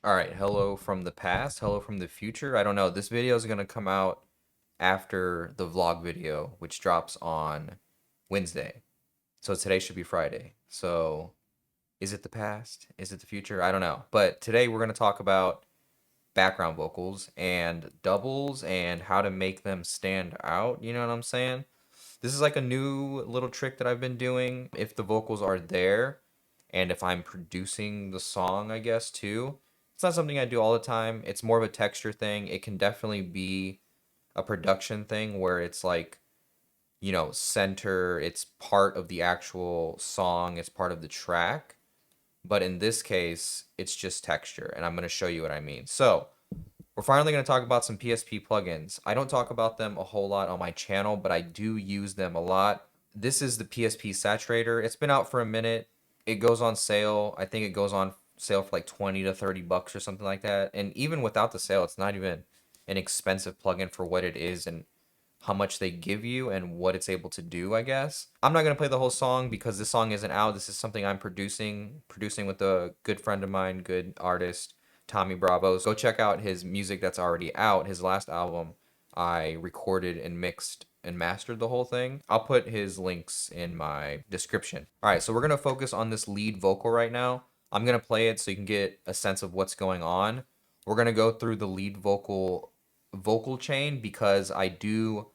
All right, hello from the past, hello from the future. I don't know. This video is going to come out after the vlog video, which drops on Wednesday. So today should be Friday. So is it the past? Is it the future? I don't know. But today we're going to talk about background vocals and doubles and how to make them stand out. You know what I'm saying? This is like a new little trick that I've been doing. If the vocals are there and if I'm producing the song, I guess, too. It's not something I do all the time. It's more of a texture thing. It can definitely be a production thing where it's like, center, it's part of the actual song, it's part of the track. But in this case, it's just texture, and I'm going to show you what I mean. So, we're finally going to talk about some PSP plugins. I don't talk about them a whole lot on my channel, but I do use them a lot. This is the PSP Saturator. It's been out for a minute. It goes on sale. I think it goes on sale for like 20 to 30 bucks or something like that. And even without the sale, it's not even an expensive plugin for what it is and how much they give you and what it's able to do, I guess. I'm not going to play the whole song because this song isn't out. This is something I'm producing with a good friend of mine, good artist, Tommy Bravos. Go check out his music that's already out. His last album, I recorded and mixed and mastered the whole thing. I'll put his links in my description. All right, so we're going to focus on this lead vocal right now. I'm going to play it so you can get a sense of what's going on. We're going to go through the lead vocal chain because I do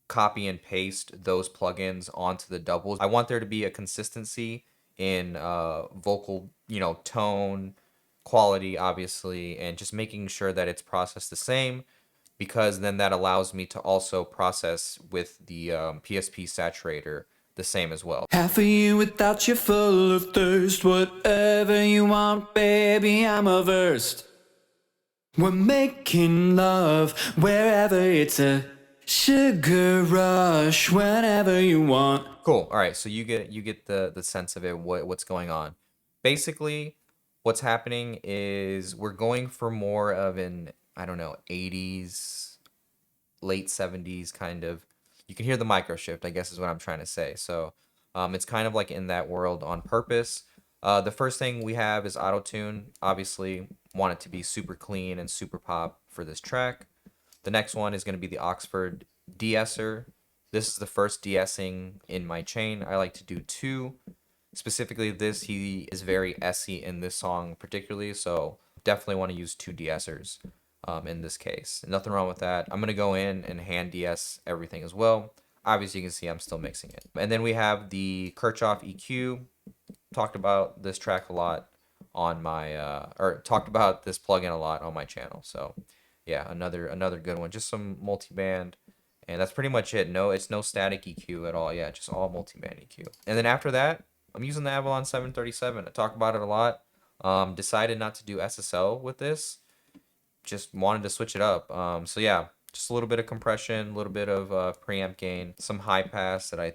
copy and paste those plugins onto the doubles. I want there to be a consistency in vocal, tone, quality, obviously, and just making sure that it's processed the same because then that allows me to also process with the PSP Saturator the same as well. Half of you without you full of thirst. Whatever you want, baby, I'm averse. We're making love wherever it's a sugar rush. Whenever you want. Cool. All right, so you get the sense of it, what's going on. Basically, what's happening is we're going for more of an, I don't know, 80s, late 70s kind of. You can hear the micro shift, I guess is what I'm trying to say. So, it's kind of like in that world on purpose. The first thing we have is auto tune. Obviously, want it to be super clean and super pop for this track. The next one is going to be the Oxford de-esser. This is the first de-essing in my chain. I like to do two. Specifically this, he is very essy in this song particularly, so definitely want to use two de-essers in this case. Nothing wrong with that. I'm going to go in and hand de-ess everything as well. Obviously you can see I'm still mixing it. And then we have the Kirchhoff EQ. Talked about this track a lot on my, or talked about this plugin a lot on my channel. So yeah, another good one. Just some multiband, and that's pretty much it. No, it's no static EQ at all. Yeah, just all multiband EQ. And then after that, I'm using the Avalon 737. I talk about it a lot. Decided not to do SSL with this. Just wanted to switch it up. So yeah, just a little bit of compression, a little bit of preamp gain, some high pass that I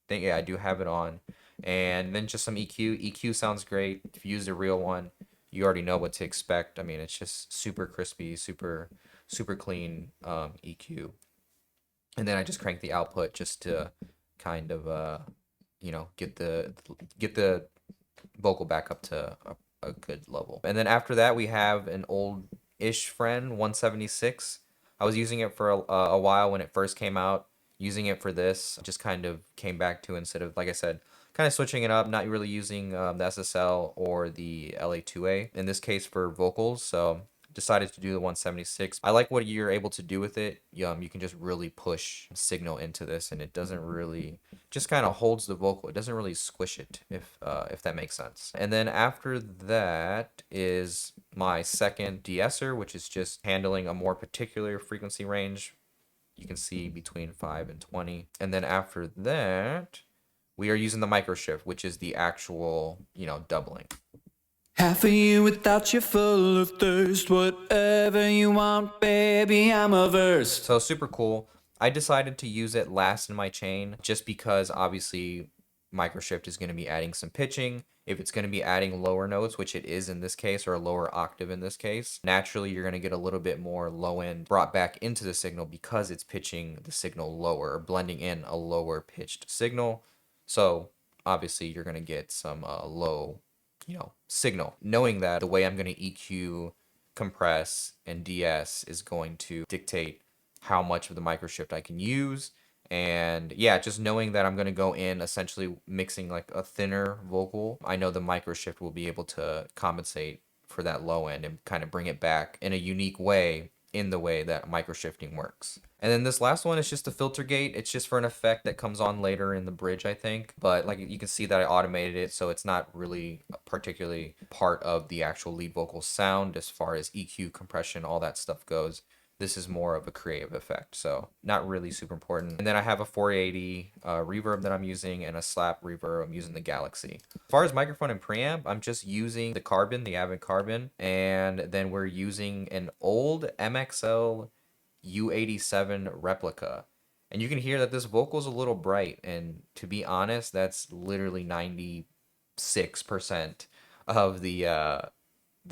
think, yeah, I do have it on. And then just some EQ. EQ sounds great. If you use a real one, you already know what to expect. I mean, it's just super crispy, super clean EQ. And then I just crank the output just to kind of get the vocal back up to a good level. And then after that, we have an old-ish friend, 176. I was using it for a while when it first came out. Using it for this, just kind of came back to, instead of, like I said, kind of switching it up, not really using the SSL or the LA2A, in this case for vocals, so decided to do the 176. I like what you're able to do with it. You can just really push signal into this, and it doesn't really, just kind of holds the vocal. It doesn't really squish it, if that makes sense. And then after that is my second de-esser, which is just handling a more particular frequency range. You can see between 5 and 20. And then after that, we are using the micro shift, which is the actual, doubling. Half of you without you full of thirst. Whatever you want, baby, I'm averse. So super cool. I decided to use it last in my chain just because obviously microshift is going to be adding some pitching. If it's going to be adding lower notes, which it is in this case, or a lower octave in this case, naturally you're going to get a little bit more low end brought back into the signal because it's pitching the signal lower, or blending in a lower pitched signal. So obviously you're going to get some low signal, knowing that the way I'm going to EQ, compress, and DS is going to dictate how much of the microshift I can use. And yeah, just knowing that I'm going to go in essentially mixing like a thinner vocal, I know the microshift will be able to compensate for that low end and kind of bring it back in a unique way, in the way that microshifting works. And then this last one is just a filter gate. It's just for an effect that comes on later in the bridge, I think. But like you can see that I automated it, so it's not really particularly part of the actual lead vocal sound as far as EQ, compression, all that stuff goes. This is more of a creative effect, so not really super important. And then I have a 480 reverb that I'm using and a slap reverb. I'm using the Galaxy. As far as microphone and preamp, I'm just using the Carbon, the Avid Carbon, and then we're using an old MXL U87 replica. And you can hear that this vocal is a little bright, and to be honest, that's literally 96% of the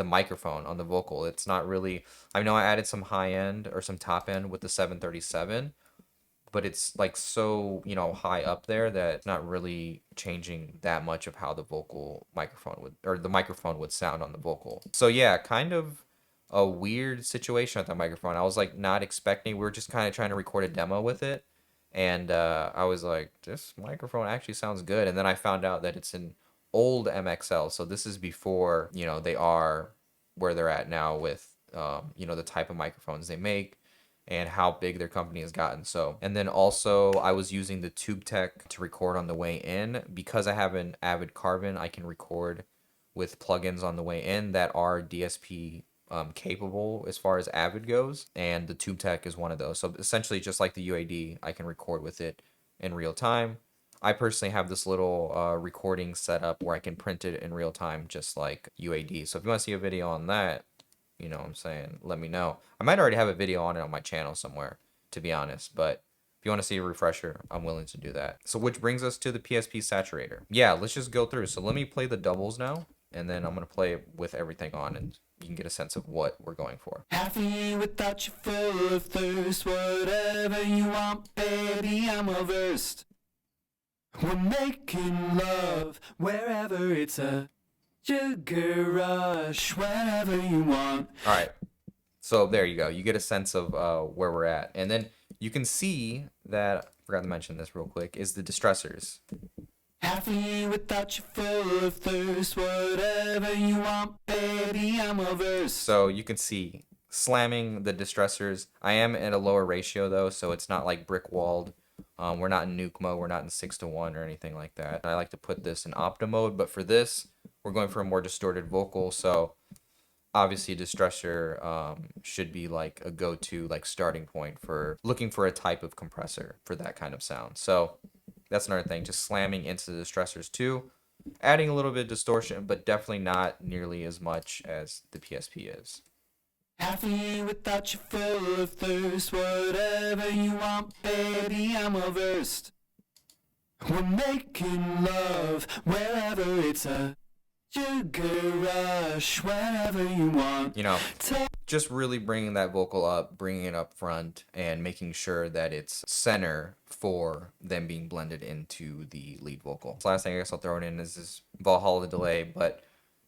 microphone on the vocal. It's not really, I know I added some high end or some top end with the 737, but it's like so, high up there that it's not really changing that much of how the vocal microphone would, or the microphone would sound on the vocal. So yeah, kind of a weird situation with that microphone. I was like not expecting, we were just kind of trying to record a demo with it. And I was like, this microphone actually sounds good. And then I found out that it's an old MXL. So this is before, they are where they're at now with, the type of microphones they make and how big their company has gotten. So, and then also I was using the Tube Tech to record on the way in. Because I have an Avid Carbon, I can record with plugins on the way in that are DSP capable as far as Avid goes, and the Tube Tech is one of those. So essentially, just like the UAD, I can record with it in real time. I personally have this little recording set up where I can print it in real time, just like UAD. So if you want to see a video on that, what I'm saying, let me know. I might already have a video on it on my channel somewhere, to be honest, but if you want to see a refresher, I'm willing to do that. So which brings us to the PSP Saturator. Yeah, let's just go through. So let me play the doubles now, and then I'm going to play it with everything on, and you can get a sense of what we're going for. Happy without you, full of thirst. Whatever you want, baby, I'm averse. We're making love wherever it's a sugar rush. Whenever you want. All right. So there you go. You get a sense of where we're at. And then you can see that, I forgot to mention this real quick, is the distressors. Happy without you, full of thirst. Whatever you want, baby, I'm averse. So you can see slamming the distressors. I am at a lower ratio though, so it's not like brick walled. We're not in nuke mode, we're not in 6:1 or anything like that. I like to put this in opta mode, but for this, we're going for a more distorted vocal, so obviously a distressor should be like a go-to like starting point for looking for a type of compressor for that kind of sound. So that's another thing, just slamming into the distressors too, adding a little bit of distortion, but definitely not nearly as much as the PSP is. Happy without you, full of thirst. Whatever you want, baby, I'm averse. We're making love wherever it's a sugar rush. Whenever you want. Just really bringing that vocal up, bringing it up front, and making sure that it's center for them being blended into the lead vocal. So last thing I guess I'll throw it in is this Valhalla delay, but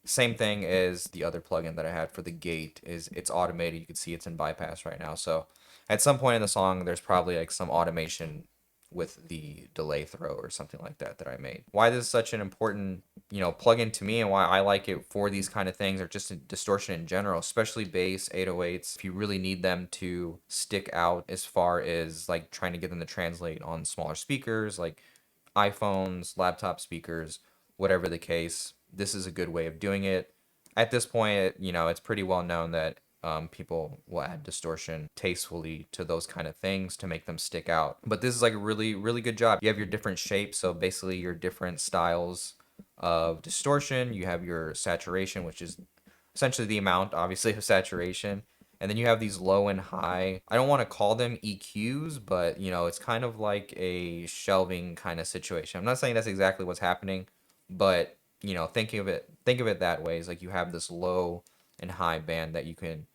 same thing as the other plugin that I had for the gate, is it's automated. You can see it's in bypass right now. So at some point in the song, there's probably like some automation with the delay throw or something like that that I made. Why this is such an important, plugin to me, and why I like it for these kind of things, or just distortion in general, especially bass, 808s, if you really need them to stick out as far as like trying to get them to translate on smaller speakers like iPhones, laptop speakers, whatever the case, this is a good way of doing it. At this point, it's pretty well known that people will add distortion tastefully to those kind of things to make them stick out. But this is like a really, really good job. You have your different shapes, so basically your different styles of distortion. You have your saturation, which is essentially the amount, obviously, of saturation. And then you have these low and high. I don't want to call them EQs, but it's kind of like a shelving kind of situation. I'm not saying that's exactly what's happening, but think of it that way. Is like you have this low and high band that you can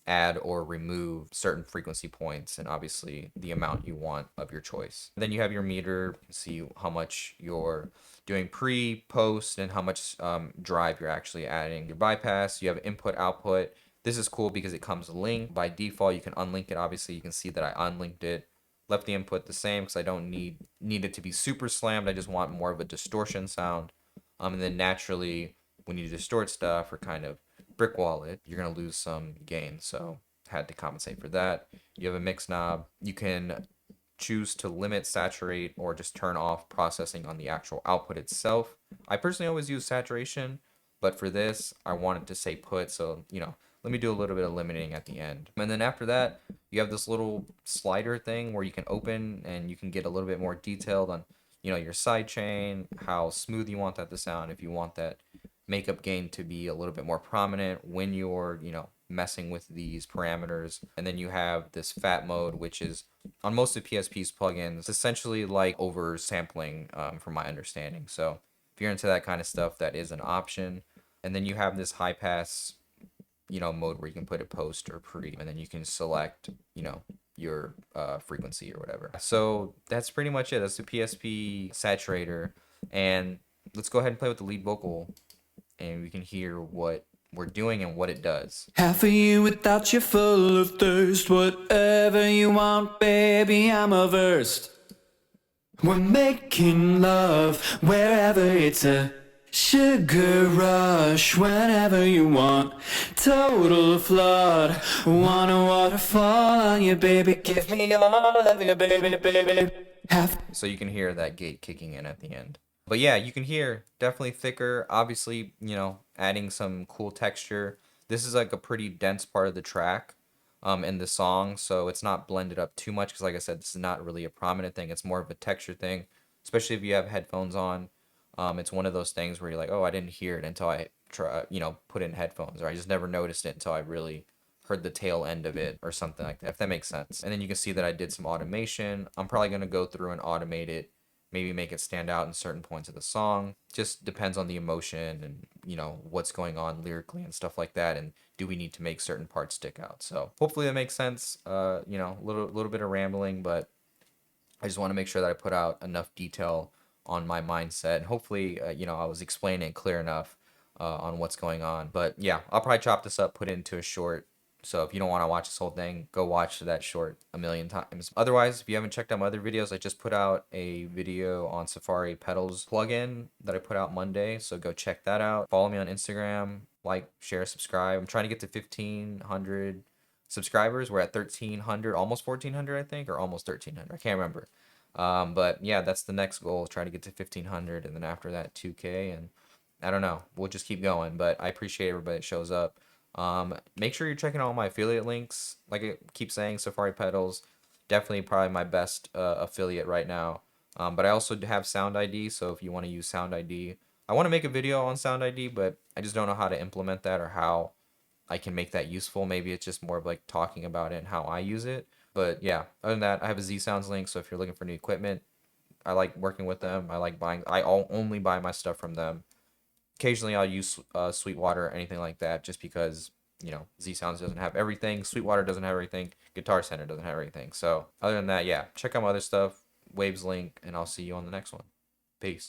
add or remove certain frequency points, and obviously the amount you want of your choice. Then you have your meter, see how much you're doing pre, post, and how much drive you're actually adding. Your bypass, you have input, output. This is cool because it comes linked. By default, you can unlink it. Obviously, you can see that I unlinked it. Left the input the same because I don't need it to be super slammed. I just want more of a distortion sound. And then naturally, when you distort stuff or kind of brick wall it, you're gonna lose some gain. So had to compensate for that. You have a mix knob. You can choose to limit, saturate, or just turn off processing on the actual output itself. I personally always use saturation, but for this, I wanted to say put, so, let me do a little bit of limiting at the end. And then after that, you have this little slider thing where you can open and you can get a little bit more detailed on, your side chain, how smooth you want that to sound, if you want that makeup gain to be a little bit more prominent when you're, messing with these parameters. And then you have this fat mode, which is on most of PSP's plugins, essentially like oversampling, from my understanding. So if you're into that kind of stuff, that is an option. And then you have this high pass, mode where you can put it post or pre, and then you can select, your frequency or whatever. So that's pretty much it. That's the PSP Saturator. And let's go ahead and play with the lead vocal, and we can hear what we're doing and what it does. Half of you without you full of thirst. Whatever you want, baby, I'm averse. We're making love wherever it's a sugar rush. Whenever you want, total flood. Want a waterfall on you, baby. Give me all of you, baby, baby. So you can hear that gate kicking in at the end. But yeah, you can hear definitely thicker. Obviously, adding some cool texture. This is like a pretty dense part of the track, in the song, so it's not blended up too much. Because like I said, this is not really a prominent thing. It's more of a texture thing, especially if you have headphones on. It's one of those things where you're like, oh, I didn't hear it until I put in headphones, or I just never noticed it until I really heard the tail end of it or something like that, if that makes sense. And then you can see that I did some automation. I'm probably going to go through and automate it, maybe make it stand out in certain points of the song. Just depends on the emotion and, what's going on lyrically and stuff like that. And do we need to make certain parts stick out? So hopefully that makes sense. A little bit of rambling, but I just want to make sure that I put out enough detail on my mindset. And hopefully, I was explaining it clear enough on what's going on. But yeah, I'll probably chop this up, put it into a short. So if you don't want to watch this whole thing, go watch that short a million times. Otherwise, if you haven't checked out my other videos, I just put out a video on Safari Pedals plugin that I put out Monday. So go check that out. Follow me on Instagram, like, share, subscribe. I'm trying to get to 1,500 subscribers. We're at 1,300, almost 1,400, I think, or almost 1,300. I can't remember. But yeah, that's the next goal, try to get to 1,500, and then after that 2K, and I don't know, we'll just keep going. But I appreciate everybody that shows up. Make sure you're checking out my affiliate links. Like I keep saying, Safari Pedals, definitely probably my best affiliate right now. But I also have Sound ID, so if you want to use Sound ID, I want to make a video on Sound ID, but I just don't know how to implement that or how I can make that useful. Maybe it's just more of like talking about it and how I use it. But yeah, other than that, I have a Z Sounds link, so if you're looking for new equipment, I like working with them. I like buying. Only buy my stuff from them. Occasionally, I'll use Sweetwater or anything like that, just because Z Sounds doesn't have everything. Sweetwater doesn't have everything. Guitar Center doesn't have everything. So other than that, yeah, check out my other stuff. Waves link, and I'll see you on the next one. Peace.